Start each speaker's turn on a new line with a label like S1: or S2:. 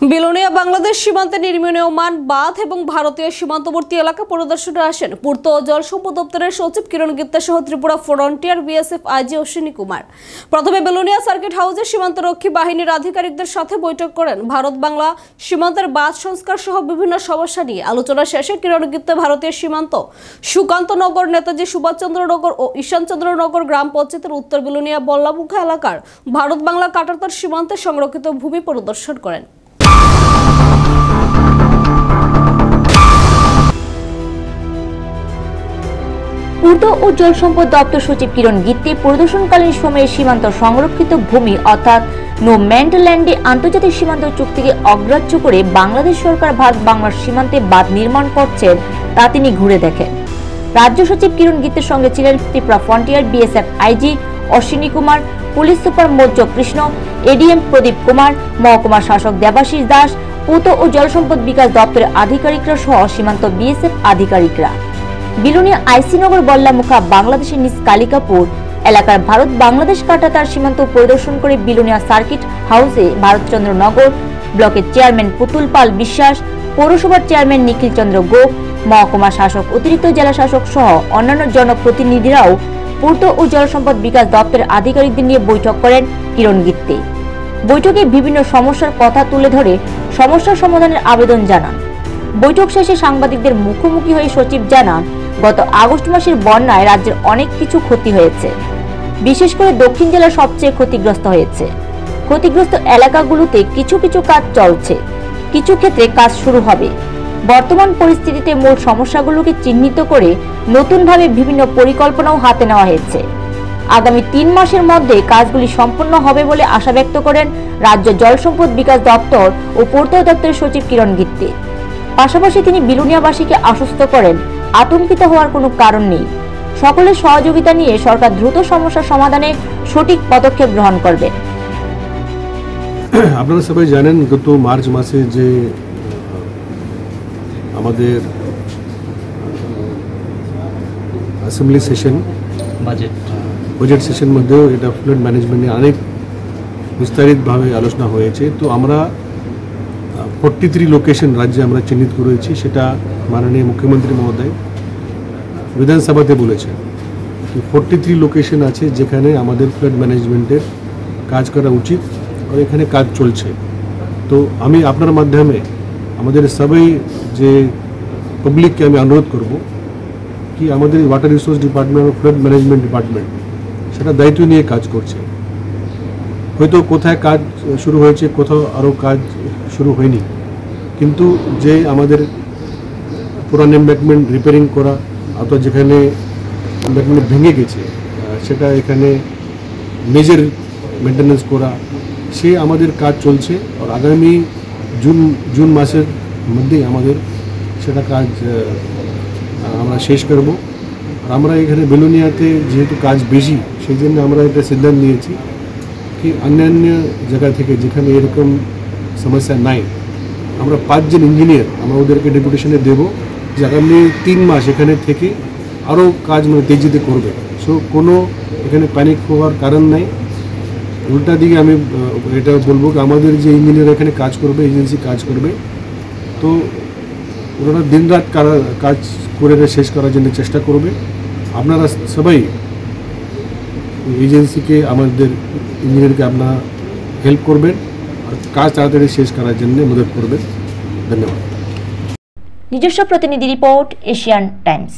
S1: বিলোনিয়া বাংলাদেশ সীমান্তে নির্মাণমান বাঁধ এবং ভারতীয় সীমান্তবর্তী এলাকা পরিদর্শনে আসেন পূর্ত ও জল সম্পদ দপ্তরের সচিব কিরণ গিত্তা সহ Tripura frontier BSF IG Ashwini Kumar. প্রথমে বিলোনিয়া সার্কিট হাউসে সীমান্তরক্ষী বাহিনীর আধিকারিকদের সাথে বৈঠক করেন। ভারত বাংলা সীমান্তের বাঁধ সংস্কার সহ বিভিন্ন সমস্যা নিয়ে আলোচনা শেষে কিরণ গিত্তা ভারতীয় সীমান্ত সুকান্তনগর, নেতাজি সুভাষচন্দ্রনগর ও ঈশানচন্দ্রনগর গ্রাম পঞ্চায়েতের উত্তর বিলোনিয়া বল্লামুখা এলাকার ভারত বাংলা কাটাতার সীমান্তে সংরক্ষিত ভূমি পরিদর্শন করেন।
S2: পূর্ত ও জল সম্পদ দপ্তর সচিব কিরণ গিত্তে পরিদর্শনকালীন সময়ে সীমান্ত সংরক্ষিত ভূমি অর্থাৎ নো ম্যান্ড ল্যান্ডে আন্তর্জাতিক সীমান্ত চুক্তিকে অগ্রাহ্য করে বাংলাদেশ সরকার ভারত বাংলার সীমান্তে বাঁধ নির্মাণ করছেন তা তিনি ঘুরে দেখেন। রাজ্য সচিব কিরণ গিত্তের সঙ্গে ছিলেন Tripura frontier BSF IG Ashwini Kumar, police super Maurya Krishna, ADM Pradeep Kumar, মহকুমা শাসক দেবাশিস দাস, পূর্ত ও জল সম্পদ বিকাশ দপ্তরের আধিকারিকরা সহ সীমান্ত বিএসএফ আধিকারিকরা। বিলোনিয়া আইসিনগর বল্লামুখা বাংলাদেশের নিজ কালিকাপুর এলাকার ভারত বাংলাদেশ কাটাতার সীমান্ত পরিদর্শন করে বিলোনিয়া সার্কিট হাউসে ভারতচন্দ্রনগর ব্লকের চেয়ারম্যান পুতুল পাল বিশ্বাস, পৌরসভার চেয়ারম্যান নিখিল চন্দ্র গোপ, মহকুমা শাসক, অতিরিক্ত জেলা শাসক সহ অন্যান্য জনপ্রতিনিধিরাও পূর্ত ও জল সম্পদ বিকাশ দপ্তরের আধিকারিকদের নিয়ে বৈঠক করেন কিরণ গিত্তে। বৈঠকে বিভিন্ন সমস্যার কথা তুলে ধরে সমস্যার সমাধানের আবেদন জানান। বৈঠক শেষে সাংবাদিকদের মুখোমুখি হয়ে সচিব জানান, গত আগস্ট মাসের বন্যায় রাজ্যের অনেক কিছু ক্ষতি হয়েছে, বিশেষ করে দক্ষিণ জেলা সবচেয়ে ক্ষতিগ্রস্ত হয়েছে। ক্ষতিগ্রস্ত এলাকাগুলোতে কিছু কিছু কাজ চলছে, কিছু ক্ষেত্রে কাজ শুরু হবে। বর্তমান পরিস্থিতিতে মূল সমস্যাগুলোকে চিহ্নিত করে নতুনভাবে বিভিন্ন পরিকল্পনাও হাতে নেওয়া হয়েছে। আগামী 3 মাসের মধ্যে কাজগুলি সম্পন্ন হবে বলে আশা ব্যক্ত করেন রাজ্য জল সম্পদ বিকাশ দপ্তর ও পূর্ত দপ্তরের সচিব কিরণ গিত্তে। পাশাপাশি তিনি বিলোনিয়াবাসীকে আশ্বস্ত করেন, আতঙ্কিত হওয়ার কোনো কারণ নেই, সকলের সহযোগিতা নিয়ে সরকার দ্রুত সমস্যা সমাধানে সঠিক পদক্ষেপ গ্রহণ করবে।
S3: আপনারা সবাই জানেন, গত মার্চ মাসে যে আমাদের অ্যাসেম্বলি সেশন বাজেট সেশন মধ্যেও এটা ফ্লাড ম্যানেজমেন্ট নিয়ে অনেক বিস্তারিতভাবে আলোচনা হয়েছে। তো আমরা 43 লোকেশন রাজ্যে আমরা চিহ্নিত করেছি, সেটা মাননীয় মুখ্যমন্ত্রী মহোদয় বিধানসভাতে বলেছেন। 43 লোকেশন আছে যেখানে আমাদের ফ্লাড ম্যানেজমেন্টের কাজ করা উচিত, আর এখানে কাজ চলছে। তো আমি আপনার মাধ্যমে আমাদের সবাই যে পাবলিককে আমি অনুরোধ করব কি আমাদের ওয়াটার রিসোর্স ডিপার্টমেন্ট ও ফ্লাড ম্যানেজমেন্ট ডিপার্টমেন্ট সেটা দায়িত্ব নিয়ে কাজ করছে। হয়তো কোথায় কাজ শুরু হয়েছে, কোথাও আরও কাজ শুরু হয়নি, কিন্তু যে আমাদের পুরান এম্ব্যাঙ্কমেন্ট রিপেয়ারিং করা অথবা যেখানে এম্ব্যাঙ্কমেন্ট ভেঙে গেছে সেটা এখানে মেজর মেনটেন্যান্স করা, সে আমাদের কাজ চলছে। আর আগামী জুন মাসের মধ্যেই আমাদের সেটা কাজ আমরা শেষ করব। আর আমরা এখানে বিলোনিয়াতে যেহেতু কাজ বেশি, সেই জন্য আমরা এটা সিদ্ধান্ত নিয়েছি কি অন্যান্য জায়গা থেকে যেখানে এরকম সমস্যা নাই, আমরা 5 জন ইঞ্জিনিয়ার আমরা ওদেরকে ডেপুটেশনে দেবো যে আগামী 3 মাস এখানে থেকে আরও কাজ মানে তেজিতে করবে। সো কোনো এখানে প্যানিক হওয়ার কারণ নাই। উল্টা দিকে আমি এটা বলবো কি আমাদের যে ইঞ্জিনিয়ার এখানে কাজ করবে, এজেন্সি কাজ করবে, তো ওরা দিন রাত কাজ করে শেষ করার জন্য চেষ্টা করবে। আপনারা সবাই এজেন্সিকে, আমাদের ইঞ্জিনিয়ারকে আপনারা হেল্প করবেন আর কাজ তাড়াতাড়ি শেষ করার জন্য মদত করবেন। ধন্যবাদ।
S2: নিজস্ব প্রতিনিধি রিপোর্ট, এশিয়ান টাইমস।